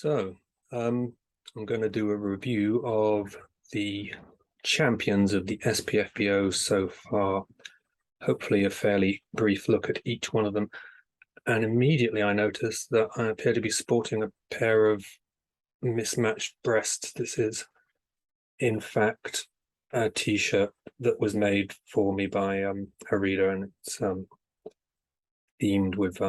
So, I'm going to do a review of the champions of the SPFBO so far. Hopefully a fairly brief look at each one of them. And immediately I noticed that I appear to be sporting a pair of mismatched breasts. This is, in fact, a t-shirt that was made for me by a reader, and it's themed with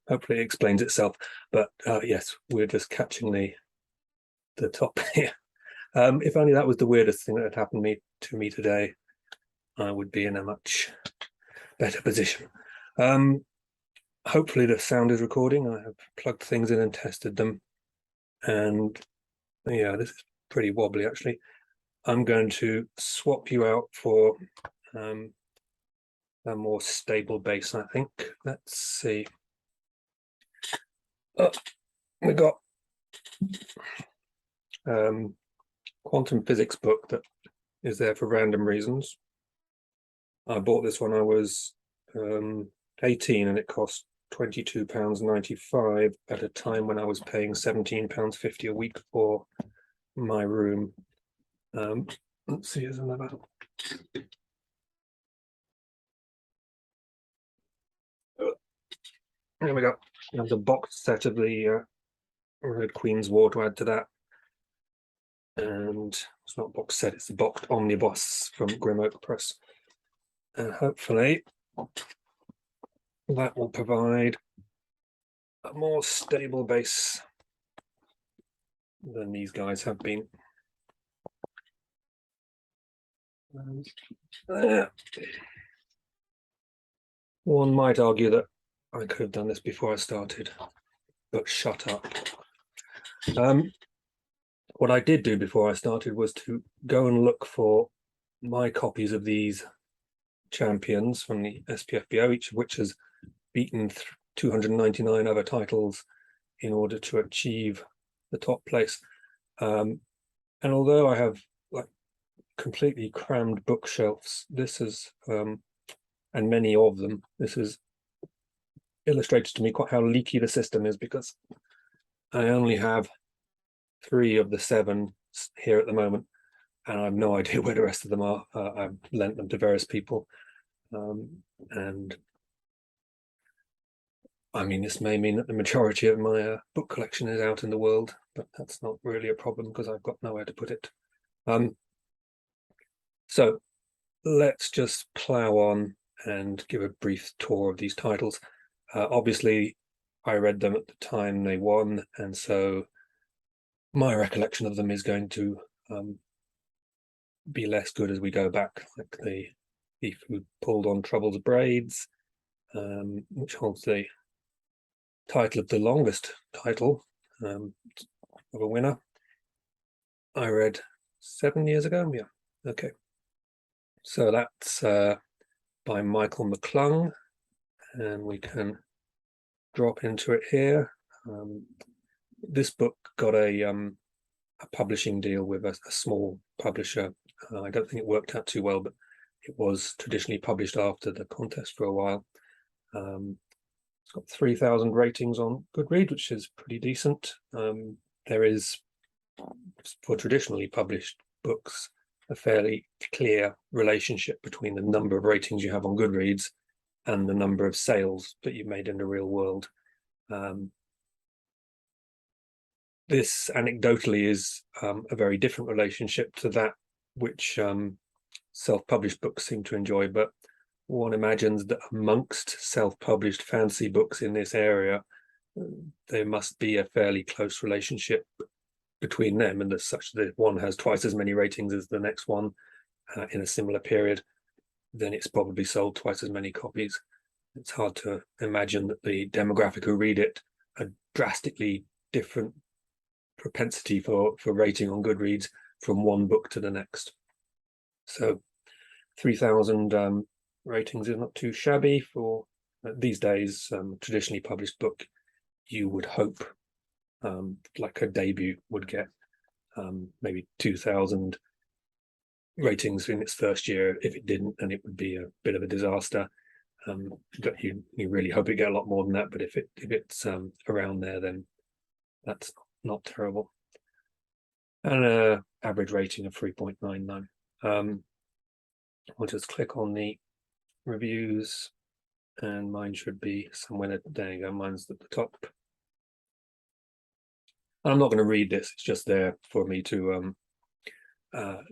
hopefully it explains itself, but yes, we're just catching the top here. If only that was the weirdest thing that had happened to me today, I would be in a much better position. Hopefully the sound is recording. I have plugged things in and tested them, and yeah, this is pretty wobbly actually. I'm going to swap you out for a more stable bass, I think. Let's see. We got quantum physics book that is there for random reasons. I bought this when I was 18 and it cost £22.95 at a time when I was paying £17.50 a week for my room. Let's see, here's another. There we go. There's a box set of the Red Queen's War to add to that. And it's not box set, it's the boxed omnibus from Grim Oak Press. And hopefully that will provide a more stable bass than these guys have been. One might argue that I could have done this before I started, but shut up. What I did do before I started was to go and look for my copies of these champions from the SPFBO, each of which has beaten 299 other titles in order to achieve the top place. And although I have like completely crammed bookshelves, this is and many of them, this is illustrated to me quite how leaky the system is, because I only have 3 of the 7 here at the moment, and I have no idea where the rest of them are. I've lent them to various people, and I mean, this may mean that the majority of my book collection is out in the world, but that's not really a problem because I've got nowhere to put it. So let's just plow on and give a brief tour of these titles. Obviously, I read them at the time they won, and so my recollection of them is going to be less good as we go back, like the Thief Who Pulled on Trouble's Braids, which holds the title of the longest title of a winner. I read 7 years ago. Yeah, okay. So that's by MCClung, and we can drop into it here. This book got a publishing deal with a small publisher. I don't think it worked out too well, but it was traditionally published after the contest for a while. It's got 3,000 ratings on Goodreads, which is pretty decent. There is, for traditionally published books, a fairly clear relationship between the number of ratings you have on Goodreads and the number of sales that you've made in the real world. This anecdotally is a very different relationship to that which self-published books seem to enjoy, but one imagines that amongst self-published fantasy books in this area, there must be a fairly close relationship between them, and as such that one has twice as many ratings as the next one in a similar period, then it's probably sold twice as many copies. It's hard to imagine that the demographic who read it are drastically different propensity for rating on Goodreads from one book to the next. So 3,000 ratings is not too shabby for these days. Traditionally published book, you would hope like a debut would get maybe 2,000 ratings in its first year. If it didn't, then it would be a bit of a disaster. But you really hope it get a lot more than that, but if it's around there, then That's not terrible. And an average rating of 3.99. I'll just click on the reviews, and mine should be somewhere there. You go, mine's at the top. I'm not going to read this, it's just there for me to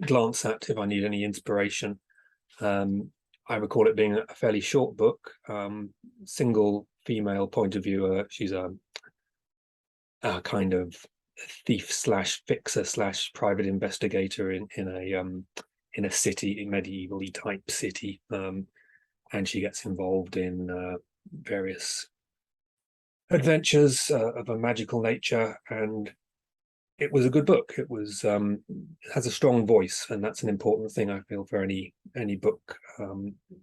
glance at if I need any inspiration. I recall it being a fairly short book, single female point of view. She's a kind of thief slash fixer slash private investigator in a city, a medieval-y type city, and she gets involved in various adventures of a magical nature. And it was a good book. It was it has a strong voice, and that's an important thing, I feel, for any book,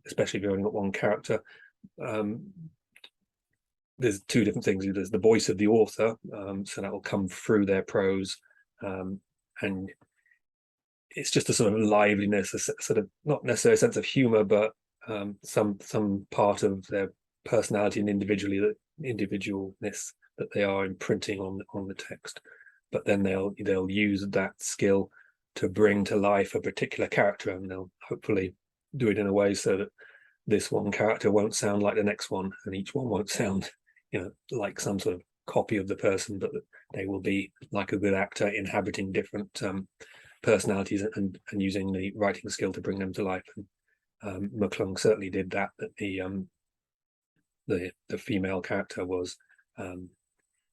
especially if you've only got one character. There's two different things. There's the voice of the author, so that will come through their prose, and it's just a sort of liveliness, a sort of not necessarily a sense of humor, but some part of their personality and individualness that they are imprinting on the text. But then they'll use that skill to bring to life a particular character, and they'll hopefully do it in a way so that this one character won't sound like the next one, and each one won't sound, like some sort of copy of the person, but they will be like a good actor inhabiting different personalities and using the writing skill to bring them to life. And MCClung certainly did that. That the female character was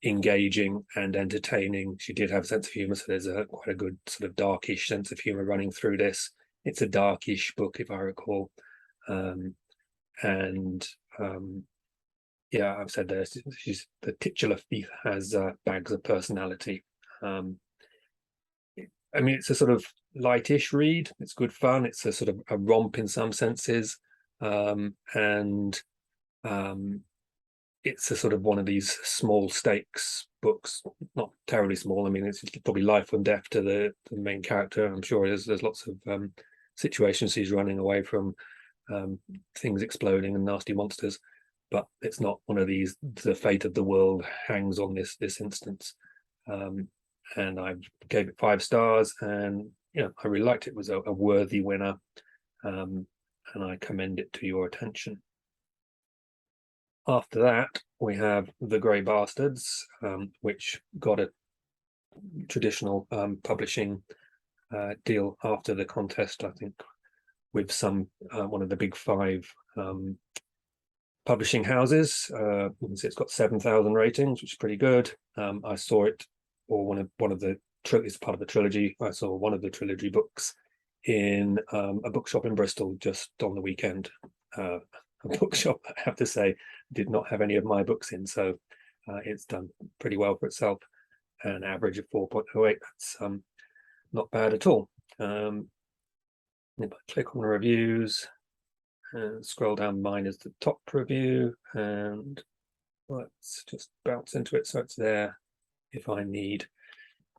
engaging and entertaining. She did have a sense of humor, so there's quite a good sort of darkish sense of humor running through this. It's a darkish book, if I recall, yeah, I've said there, she's the titular thief has bags of personality. I mean, it's a sort of lightish read. It's good fun. It's a sort of a romp in some senses, and it's a sort of one of these small stakes books, not terribly small. I mean, it's probably life and death to the main character. I'm sure there's lots of situations she's running away from, things exploding and nasty monsters, but it's not one of these, the fate of the world hangs on this instance. And I gave it 5 stars, and I really liked it. It was a worthy winner, and I commend it to your attention. After that, we have The Grey Bastards, which got a traditional publishing deal after the contest, I think, with one of the big 5 publishing houses. It's got 7,000 ratings, which is pretty good. I saw it, or one of the it's part of the trilogy. I saw one of the trilogy books in a bookshop in Bristol just on the weekend. A bookshop, I have to say, did not have any of my books in, so it's done pretty well for itself. An average of 4.08. That's not bad at all. If I click on the reviews and scroll down, mine is the top review, and let's just bounce into it so it's there if I need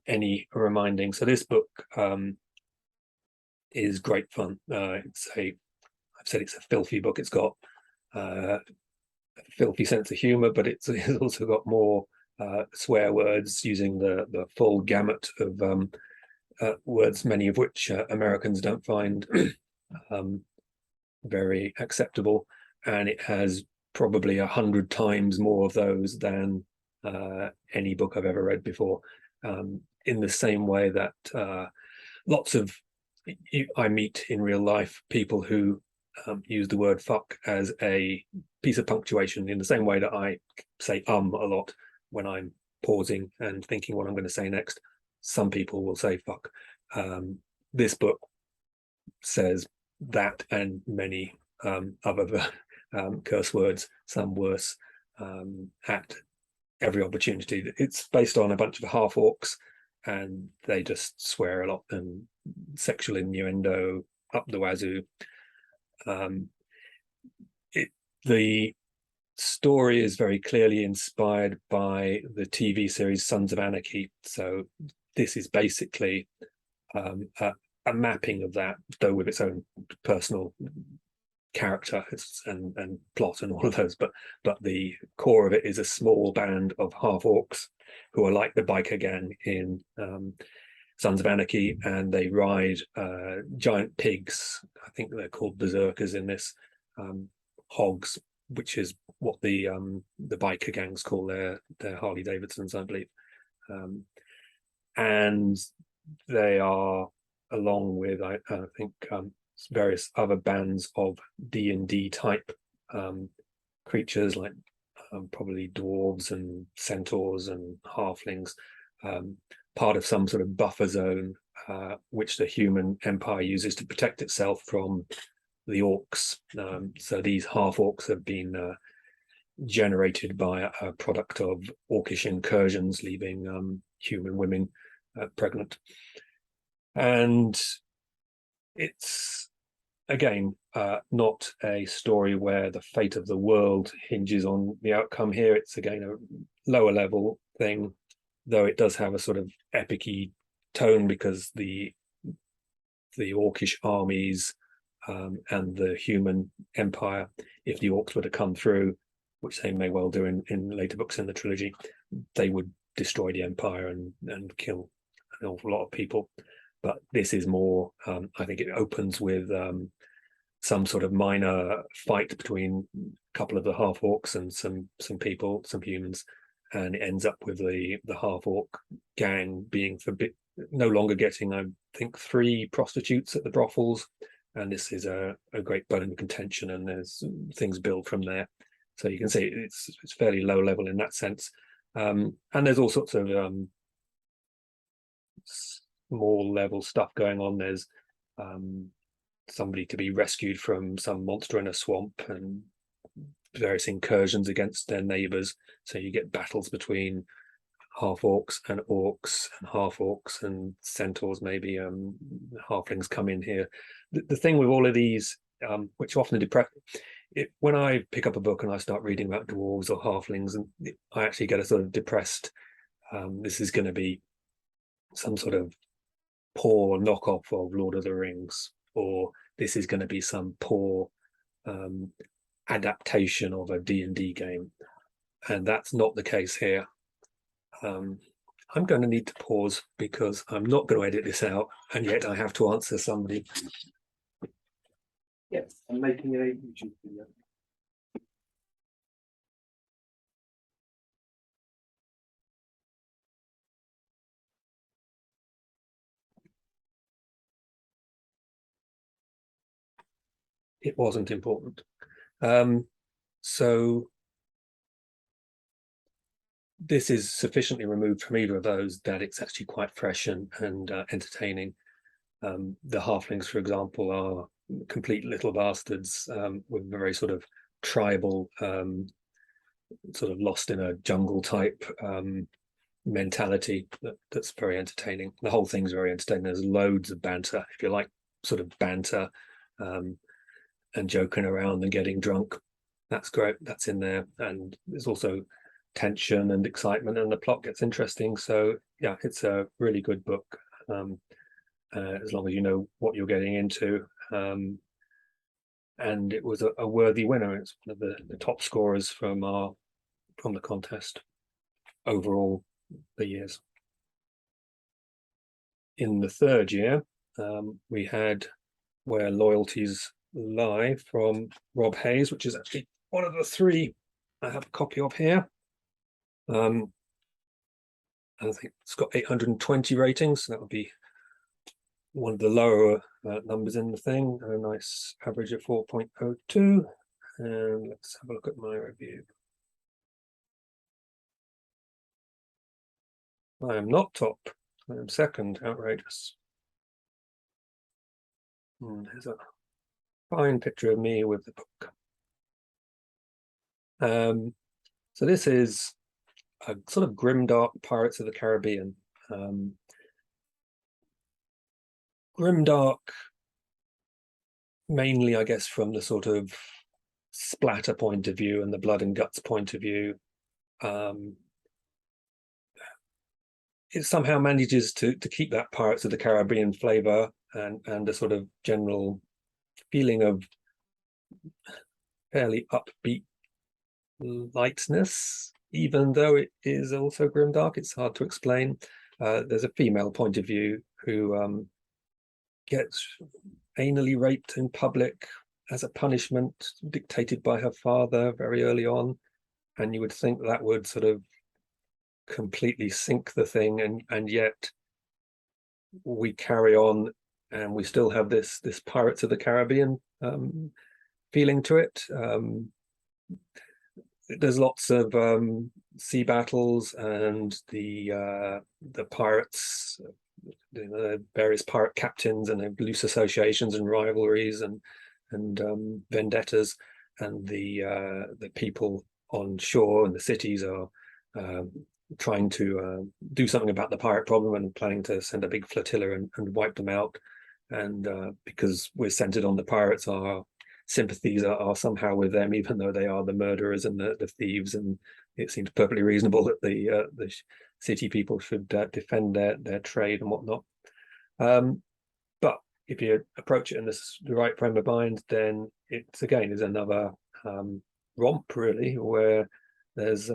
any reminding. So this book is great fun. I've said it's a filthy book. It's got a filthy sense of humor, but it's also got more swear words, using the full gamut of words, many of which Americans don't find very acceptable, and it has probably 100 times more of those than any book I've ever read before. In the same way that I meet in real life people who use the word fuck as a piece of punctuation, in the same way that I say a lot when I'm pausing and thinking what I'm going to say next. Some people will say fuck. This book says that and many other curse words, some worse, at every opportunity. It's based on a bunch of half-orcs, and they just swear a lot, and sexual innuendo up the wazoo. The story is very clearly inspired by the TV series Sons of Anarchy, so this is basically a mapping of that, though with its own personal character and plot and all of those, but the core of it is a small band of half orcs who are like the biker gang in Sons of Anarchy, and they ride giant pigs. I think they're called berserkers in this, hogs, which is what the biker gangs call their Harley Davidsons, I believe. And they are, along with I think various other bands of D&D type creatures, like probably dwarves and centaurs and halflings, part of some sort of buffer zone which the human empire uses to protect itself from the orcs. So these half orcs have been generated by a product of orcish incursions, leaving human women pregnant. And it's, again, not a story where the fate of the world hinges on the outcome here. It's, again, a lower level thing, though it does have a sort of epic-y tone, because the orcish armies and the human empire, if the orcs were to come through, which they may well do in later books in the trilogy, they would destroy the empire and kill an awful lot of people. But this is more, I think it opens with some sort of minor fight between a couple of the half orcs and some people, some humans, and it ends up with the half orc gang being no longer getting, I think, 3 prostitutes at the brothels, and this is a great bone of contention, and there's things build from there. So you can see it's fairly low level in that sense, and there's all sorts of small level stuff going on. There's somebody to be rescued from some monster in a swamp, and various incursions against their neighbors. So you get battles between half orcs and half orcs and centaurs, maybe. Halflings come in here. The thing with all of these, which often depress when I pick up a book and I start reading about dwarves or halflings, and I actually get a sort of depressed, this is going to be some sort of poor knockoff of Lord of the Rings, or this is going to be some poor adaptation of a D&D game, and that's not the case here. I'm going to need to pause because I'm not going to edit this out, and yet I have to answer somebody. Yes, I'm making a YouTube video. It wasn't important. So this is sufficiently removed from either of those that it's actually quite fresh and entertaining. The halflings, for example, are complete little bastards with a very sort of tribal, sort of lost in a jungle type mentality that's very entertaining. The whole thing's very entertaining. There's loads of banter, if you like, sort of banter and joking around and getting drunk. That's great. That's in there. And there's also tension and excitement, and the plot gets interesting. So yeah, it's a really good book, as long as you know what you're getting into. And it was a worthy winner. It's one of the top scorers from the contest overall the years. In the third year, we had Where Loyalties Lie from Rob Hayes, which is actually one of the 3 I have a copy of here. I think it's got 820 ratings, so that would be one of the lower numbers in the thing. A nice average of 4.02. And let's have a look at my review. I am not top. I am second. Outrageous. There's a fine picture of me with the book. So this is a sort of grimdark Pirates of the Caribbean. Grimdark, mainly, I guess, from the sort of splatter point of view and the blood and guts point of view. It somehow manages to keep that Pirates of the Caribbean flavor and a sort of general feeling of fairly upbeat lightness, even though it is also grimdark. It's hard to explain. There's a female point of view who gets anally raped in public as a punishment dictated by her father very early on, and you would think that would sort of completely sink the thing, and yet we carry on, and we still have this Pirates of the Caribbean feeling to it. There's lots of sea battles, and the pirates, the various pirate captains, and loose associations and rivalries and vendettas, and the people on shore and the cities are trying to do something about the pirate problem and planning to send a big flotilla and wipe them out. And because we're centered on the pirates, our sympathies are somehow with them, even though they are the murderers and the thieves, and it seems perfectly reasonable that the city people should defend their trade and whatnot. But if you approach it in the right frame of mind, then it's again is another romp, really, where there's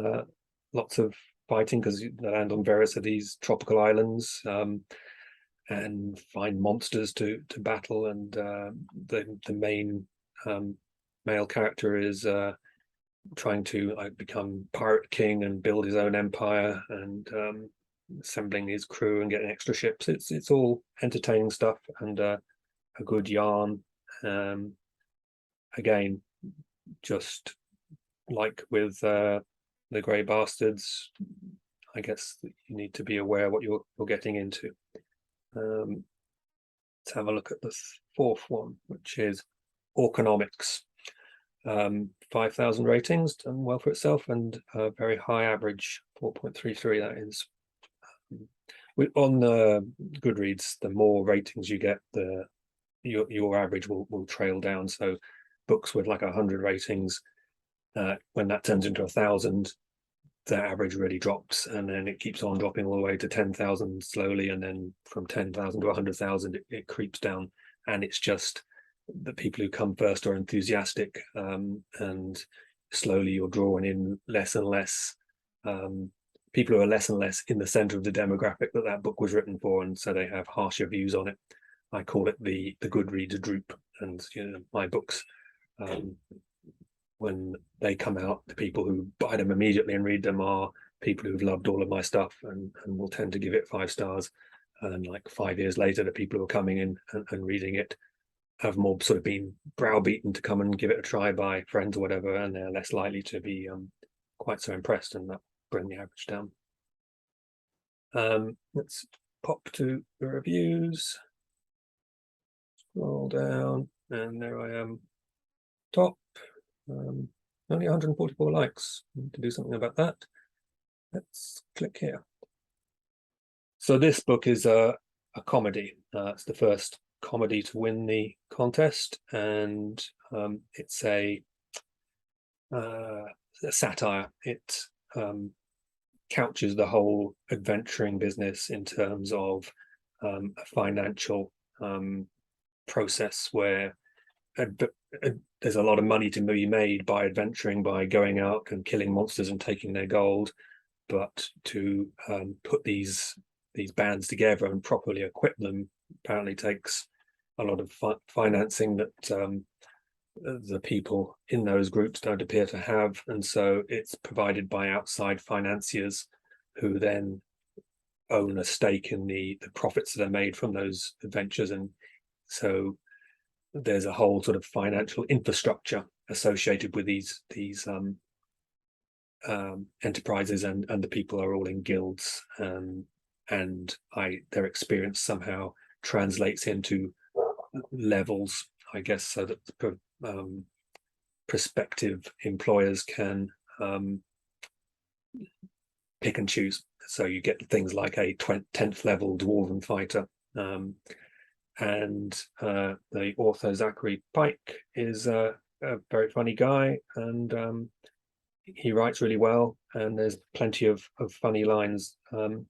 lots of fighting, because they land on various of these tropical islands and find monsters to battle, and the main male character is trying to become pirate king and build his own empire, and assembling his crew and getting extra ships. It's all entertaining stuff and a good yarn. Again, just like with the Grey Bastards, I guess you need to be aware what you're getting into. Let's have a look at the fourth one, which is Orconomics. 5,000 ratings, done well for itself, and a very high average, 4.33 that is. On Goodreads, the more ratings you get, your average will trail down. So books with like 100 ratings, when that turns into 1,000, the average really drops, and then it keeps on dropping all the way to 10,000 slowly, and then from 10,000 to 100,000 it creeps down. And it's just the people who come first are enthusiastic, and slowly you're drawing in less and less people who are less and less in the center of the demographic that book was written for, and so they have harsher views on it. I call it the Goodreads droop. And my books, when they come out, the people who buy them immediately and read them are people who've loved all of my stuff and will tend to give it 5 stars. And like 5 years later, the people who are coming in and reading it have more sort of been browbeaten to come and give it a try by friends or whatever, and they're less likely to be quite so impressed, and that bring the average down. Let's pop to the reviews, scroll down, and there I am, top. Only 144 likes. Need to do something about that. Let's click here. So this book is a comedy. It's the first comedy to win the contest, and it's a satire. It couches the whole adventuring business in terms of a financial process where there's a lot of money to be made by adventuring, by going out and killing monsters and taking their gold, but to put these bands together and properly equip them apparently takes a lot of financing that the people in those groups don't appear to have, and so it's provided by outside financiers who then own a stake in the profits that are made from those adventures. And so there's a whole sort of financial infrastructure associated with these enterprises, and the people are all in guilds, and their experience somehow translates into levels, I guess, so that prospective employers can pick and choose. So you get things like a 10th level dwarven fighter, and the author Zachary Pike is a very funny guy, and he writes really well, and there's plenty of funny lines. I'm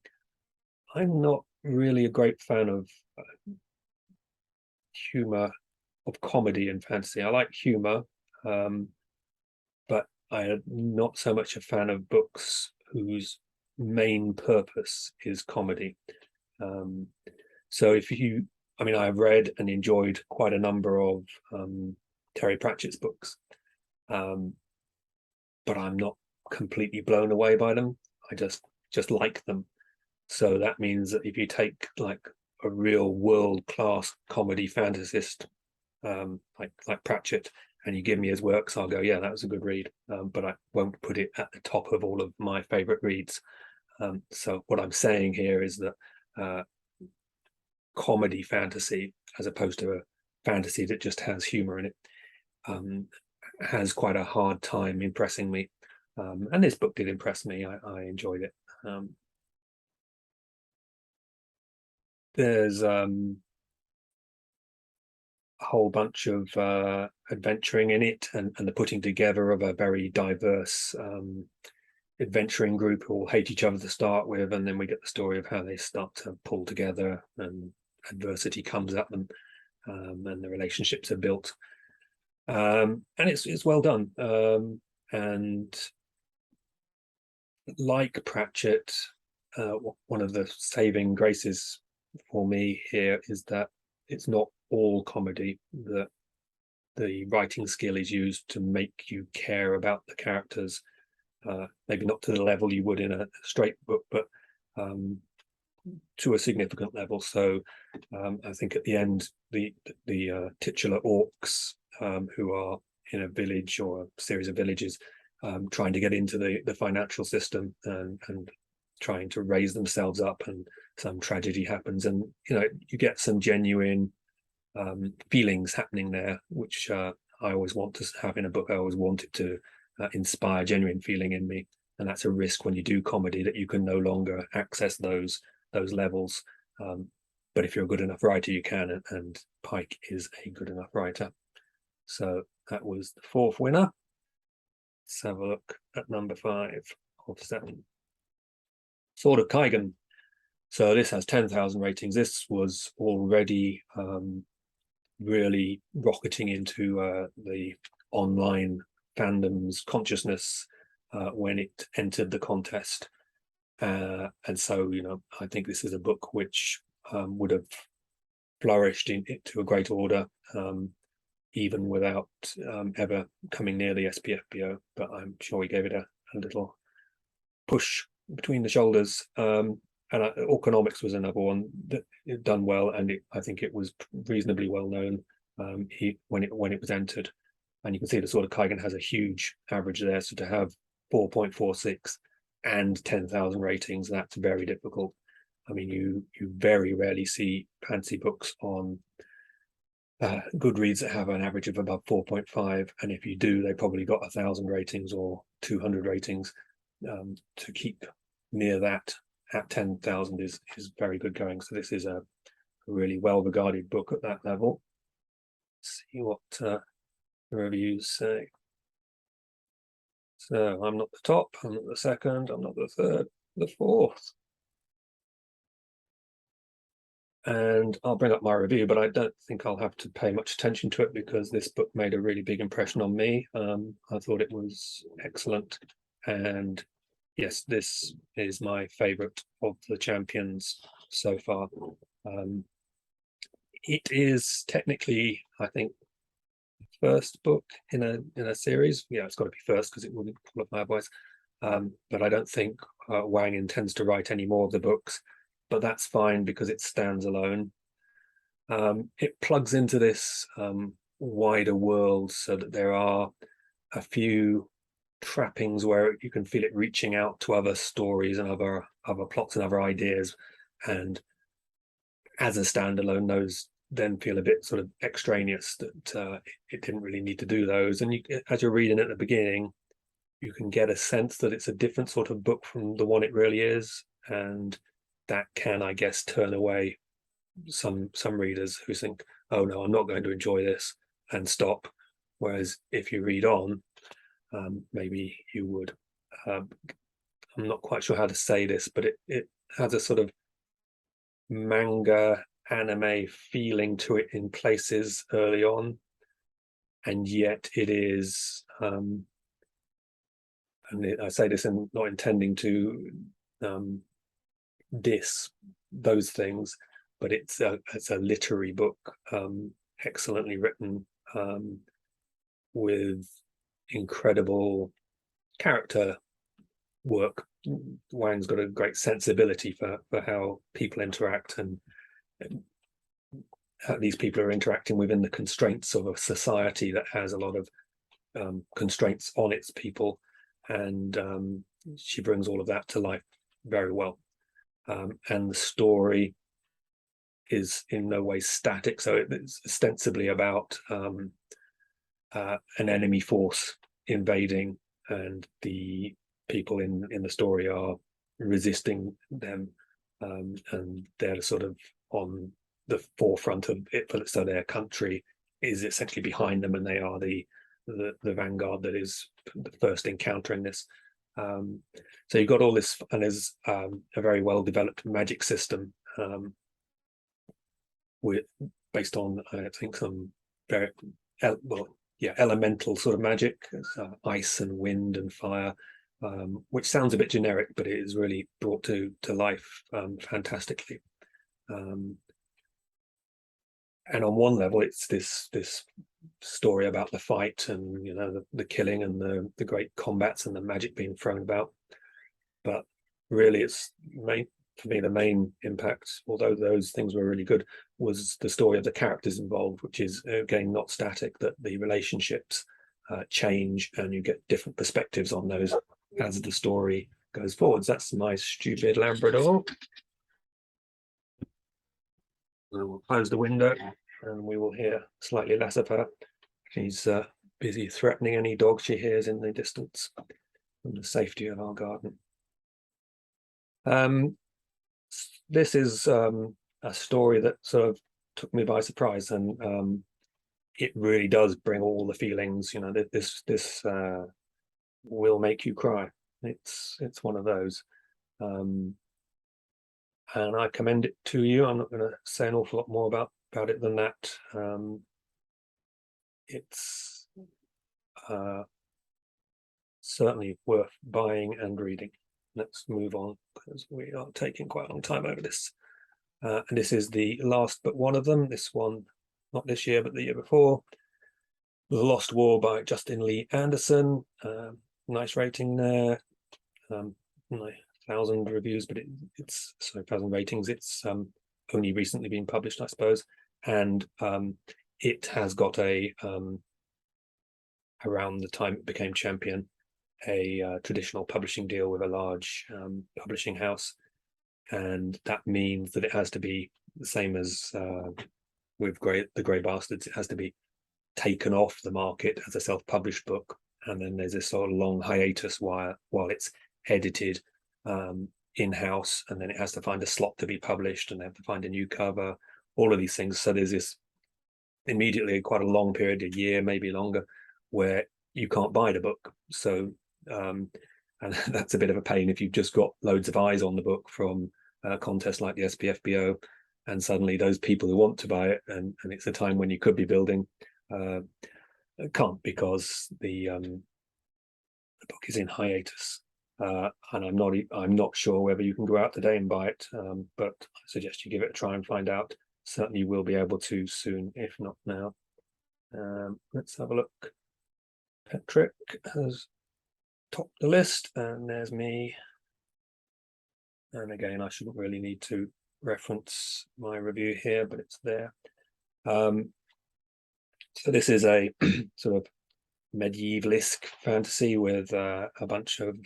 not really a great fan of humor, of comedy in fantasy. I like humor, but I am not so much a fan of books whose main purpose is comedy. So I mean, I've read and enjoyed quite a number of Terry Pratchett's books, but I'm not completely blown away by them. I just like them. So that means that if you take like a real world-class comedy fantasist like Pratchett, and you give me his works, I'll go, yeah, that was a good read. But I won't put it at the top of all of my favorite reads. So what I'm saying here is that comedy fantasy, as opposed to a fantasy that just has humor in it, has quite a hard time impressing me. And this book did impress me. I enjoyed it. There's a whole bunch of adventuring in it, and the putting together of a very diverse adventuring group who all hate each other to start with, and then we get the story of how they start to pull together and adversity comes at them, and the relationships are built, and it's well done. And like Pratchett, one of the saving graces for me here is that it's not all comedy. That the writing skill is used to make you care about the characters, maybe not to the level you would in a straight book, but to a significant level. So I think at the end, the titular orcs, who are in a village or a series of villages, trying to get into the financial system and trying to raise themselves up, and some tragedy happens, and you get some genuine feelings happening there, which I always want to have in a book. I always wanted to inspire genuine feeling in me, and that's a risk when you do comedy, that you can no longer access those levels. But if you're a good enough writer, you can, and Pike is a good enough writer. So that was the fourth winner. Let's have a look at number 5 of 7. Sword of Kaigen. So this has 10,000 ratings. This was already really rocketing into the online fandom's consciousness when it entered the contest. And so, I think this is a book which would have flourished into a great order, even without ever coming near the SPFBO. But I'm sure we gave it a little push between the shoulders. And Economics was another one that it done well, and I think it was reasonably well known when it was entered. And you can see the Sword of Kaigen has a huge average there. So to have 4.46 and 10,000 ratings, that's very difficult. I mean, you very rarely see fancy books on Goodreads that have an average of above 4.5, and if you do, they probably got 1,000 ratings or 200 ratings. To keep near that at 10,000 is very good going. So this is a really well regarded book at that level. Let's see what the reviews say. So I'm not the top, I'm not the second, I'm not the third, the fourth. And I'll bring up my review, but I don't think I'll have to pay much attention to it because this book made a really big impression on me. I thought it was excellent, and yes, this is my favorite of the champions so far. It is technically, I think, the first book in a series. Yeah, it's got to be first because it wouldn't qualify otherwise. But I don't think Wang intends to write any more of the books, but that's fine because it stands alone. It plugs into this wider world so that there are a few trappings where you can feel it reaching out to other stories and other plots and other ideas, and as a standalone, those then feel a bit sort of extraneous, that it didn't really need to do those. And as you're reading at the beginning, you can get a sense that it's a different sort of book from the one it really is, and that can, I guess, turn away some readers who think, oh no, I'm not going to enjoy this, and stop. Whereas if you read on, maybe you would. I'm not quite sure how to say this, but it has a sort of manga anime feeling to it in places early on, and yet it is, and I say this in not intending to diss those things, but it's a literary book, excellently written, with incredible character work. Wang's got a great sensibility for how people interact, and how these people are interacting within the constraints of a society that has a lot of constraints on its people, and she brings all of that to life very well. And the story is in no way static, so it's ostensibly about an enemy force invading, and the people in the story are resisting them, and they're sort of on the forefront of it, so their country is essentially behind them, and they are the vanguard that is the first encountering this. So you've got all this, and there's a very well developed magic system, with based on, I think, some very elemental sort of magic, ice and wind and fire, which sounds a bit generic, but it is really brought to life fantastically. And on one level, it's this story about the fight, and the killing, and the great combats, and the magic being thrown about. But really, it's for me, the main impact, although those things were really good, was the story of the characters involved, which is again not static, that the relationships change, and you get different perspectives on those as the story goes forwards. That's my stupid Labrador. We'll close the window, and we will hear slightly less of her. She's busy threatening any dog she hears in the distance from the safety of our garden. This is a story that sort of took me by surprise, and it really does bring all the feelings. This will make you cry. It's one of those, and I commend it to you. I'm not going to say an awful lot more about it than that. It's certainly worth buying and reading. Let's move on, because we are taking quite a long time over this. And this is the last but one of them. This one, not this year, but the year before. The Lost War by Justin Lee Anderson. Nice rating there. 1,000 reviews, but it's 1,000 ratings. It's only recently been published, I suppose. And it has got around the time it became champion, a traditional publishing deal with a large publishing house, and that means that it has to be the same as with the Grey Bastards. It has to be taken off the market as a self-published book, and then there's this sort of long hiatus while it's edited in-house, and then it has to find a slot to be published, and they have to find a new cover, all of these things. So there's this immediately quite a long period, a year, maybe longer, where you can't buy the book. So and that's a bit of a pain if you've just got loads of eyes on the book from a contest like the SPFBO, and suddenly those people who want to buy it, and it's a time when you could be building, can't, because the book is in hiatus. And I'm not sure whether you can go out today and buy it, but I suggest you give it a try and find out. Certainly you will be able to soon, if not now. Let's have a look. Patrick has topped the list, and there's me. And again, I shouldn't really need to reference my review here, but it's there. So this is a sort of medievalesque fantasy with a bunch of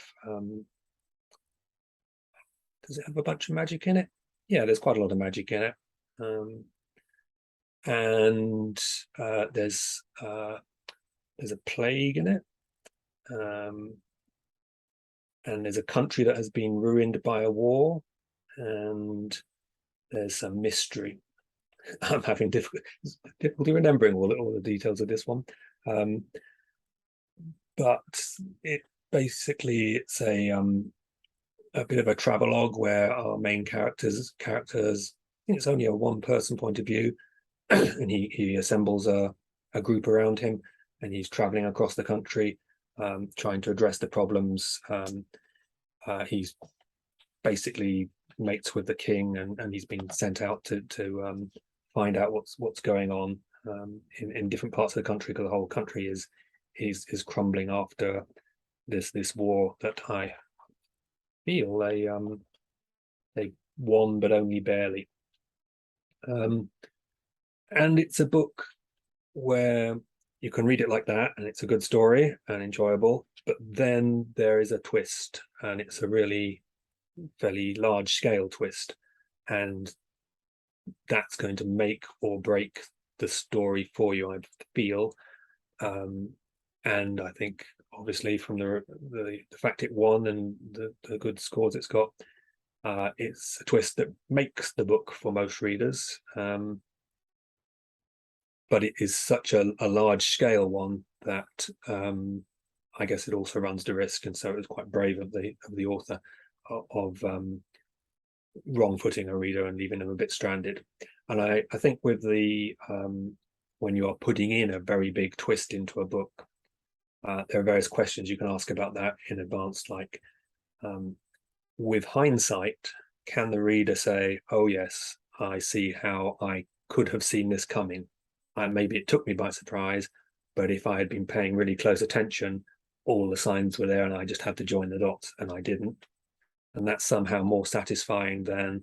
does it have a bunch of magic in it? Yeah, there's quite a lot of magic in it. And there's a plague in it, and there's a country that has been ruined by a war, and there's some mystery. I'm having difficulty remembering all the details of this one, but it basically, it's a bit of a travelogue where our main characters, I think it's only a one-person point of view, and he assembles a group around him, and he's traveling across the country, trying to address the problems. He's basically mates with the king, and he's been sent out to find out what's going on in different parts of the country, because the whole country is crumbling after this war that I feel they won, but only barely. And it's a book where you can read it like that, and it's a good story and enjoyable, but then there is a twist, and it's a really fairly large scale twist, and that's going to make or break the story for you, I feel. And I think obviously from the fact it won and the good scores it's got, it's a twist that makes the book for most readers, but it is such a large scale one that I guess it also runs the risk, and so it was quite brave of the author of wrong-footing a reader and leaving them a bit stranded. And I think with the when you are putting in a very big twist into a book, there are various questions you can ask about that in advance, like with hindsight, can the reader say, oh yes, I see how I could have seen this coming, and maybe it took me by surprise, but if I had been paying really close attention, all the signs were there and I just had to join the dots, and I didn't. And that's somehow more satisfying than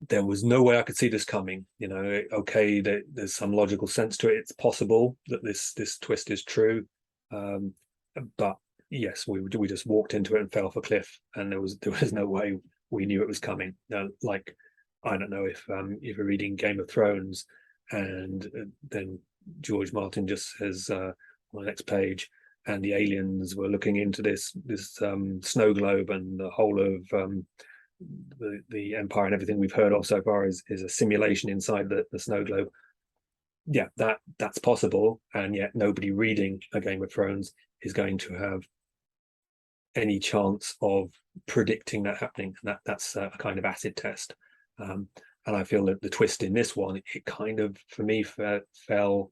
there was no way I could see this coming. You know, okay, there's some logical sense to it. It's possible that this twist is true, but yes, we just walked into it and fell off a cliff, and there was no way we knew it was coming. Like, I don't know if you're reading Game of Thrones, and then George Martin just says on the next page, and the aliens were looking into this snow globe, and the whole of the empire and everything we've heard of so far is a simulation inside the snow globe. Yeah, that's possible, and yet nobody reading a Game of Thrones is going to have any chance of predicting that happening. And that's a kind of acid test. And I feel that the twist in this one, it kind of, for me, fell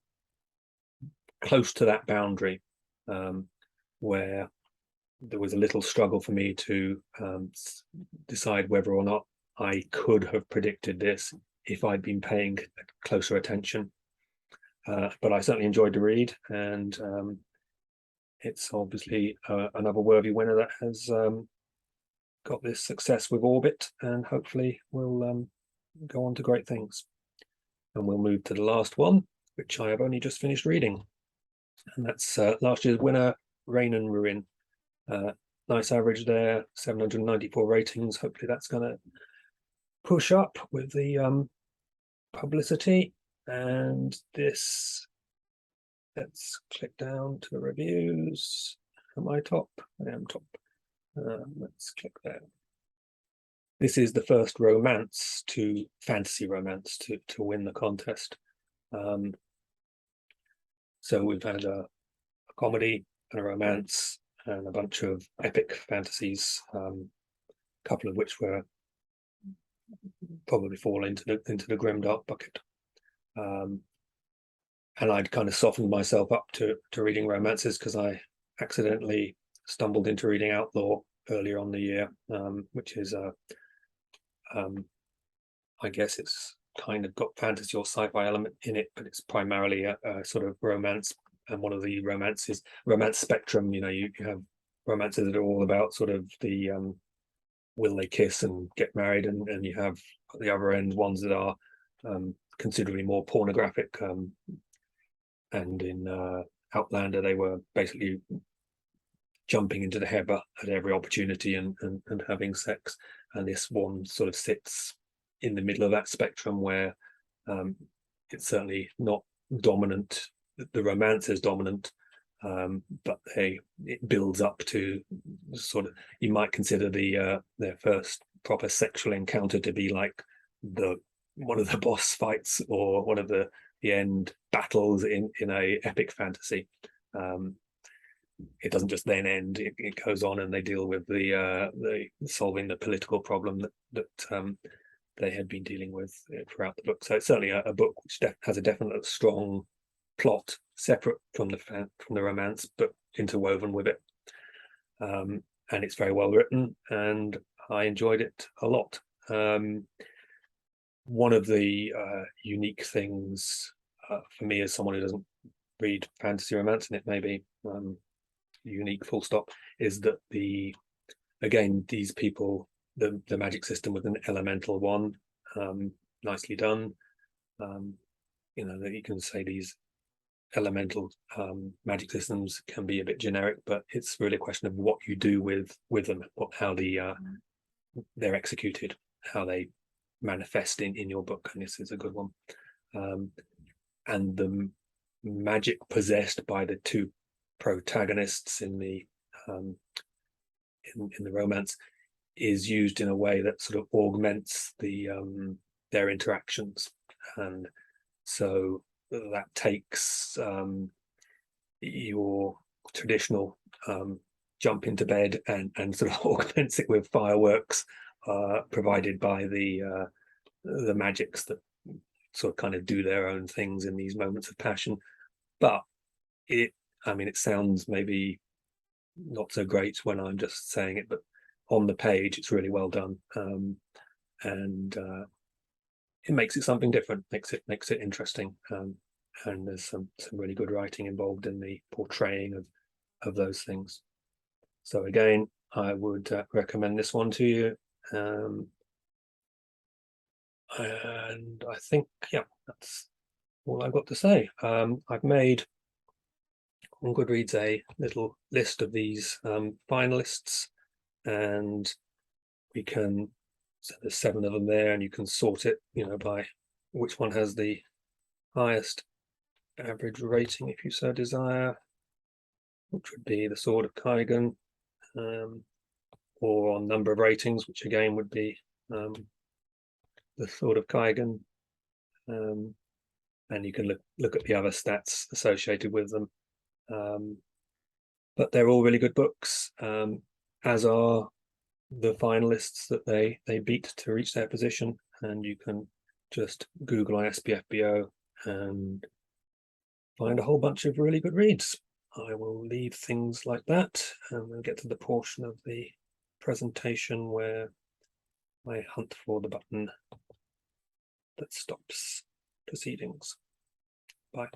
close to that boundary, where there was a little struggle for me to decide whether or not I could have predicted this if I'd been paying closer attention. But I certainly enjoyed the read, and it's obviously another worthy winner that has got this success with Orbit, and hopefully will go on to great things. And we'll move to the last one, which I have only just finished reading, and that's last year's winner, Rain and Ruin. Nice average there, 794 ratings. Hopefully that's going to push up with the publicity. And this, let's click down to the reviews. Am I top? I am top. Let's click there. This is the first romance to fantasy romance to win the contest. So we've had a comedy and a romance and a bunch of epic fantasies, a couple of which were probably fall into the grimdark bucket. And I'd kind of softened myself up to reading romances because I accidentally stumbled into reading Outlaw earlier on the year, which is I guess it's kind of got fantasy or sci-fi element in it, but it's primarily a sort of romance. And one of the romance spectrum, you know, you have romances that are all about sort of the will they kiss and get married, and you have at the other end ones that are considerably more pornographic, and in Outlander they were basically jumping into the heather at every opportunity and having sex, and this one sort of sits in the middle of that spectrum where it's certainly not dominant. The romance is dominant, but it builds up to sort of, you might consider their first proper sexual encounter to be like one of the boss fights or one of the end battles in a epic fantasy. It doesn't just then end; it goes on, and they deal with the solving the political problem that they had been dealing with throughout the book. So it's certainly a book which has a definite strong plot separate from the romance, but interwoven with it. And it's very well written, and I enjoyed it a lot. One of the unique things for me, as someone who doesn't read fantasy romance, and it may be unique full stop, is that again, these people, the magic system with an elemental one, nicely done. That you can say these elemental magic systems can be a bit generic, but it's really a question of what you do with them, how they're executed, how they manifest in your book, and this is a good one. And the magic possessed by the two protagonists in the romance is used in a way that sort of augments their interactions, and so that takes your traditional jump into bed and sort of augments it with fireworks provided by the magics that sort of kind of do their own things in these moments of passion. But it sounds maybe not so great when I'm just saying it, but on the page it's really well done, and it makes it something different, makes it interesting, and there's some really good writing involved in the portraying of those things. So again, I would recommend this one to you, and I think, yeah, that's all I've got to say. I've made on Goodreads a little list of these finalists, and so there's 7 of them there, and you can sort it, by which one has the highest average rating, if you so desire, which would be the Sword of Kaigen, or on number of ratings, which again would be the Sword of Kaigen, and you can look at the other stats associated with them. But they're all really good books, as are the finalists that they beat to reach their position, and you can just Google on SPFBO and find a whole bunch of really good reads. I will leave things like that, and we'll get to the portion of the presentation where I hunt for the button that stops proceedings. Bye.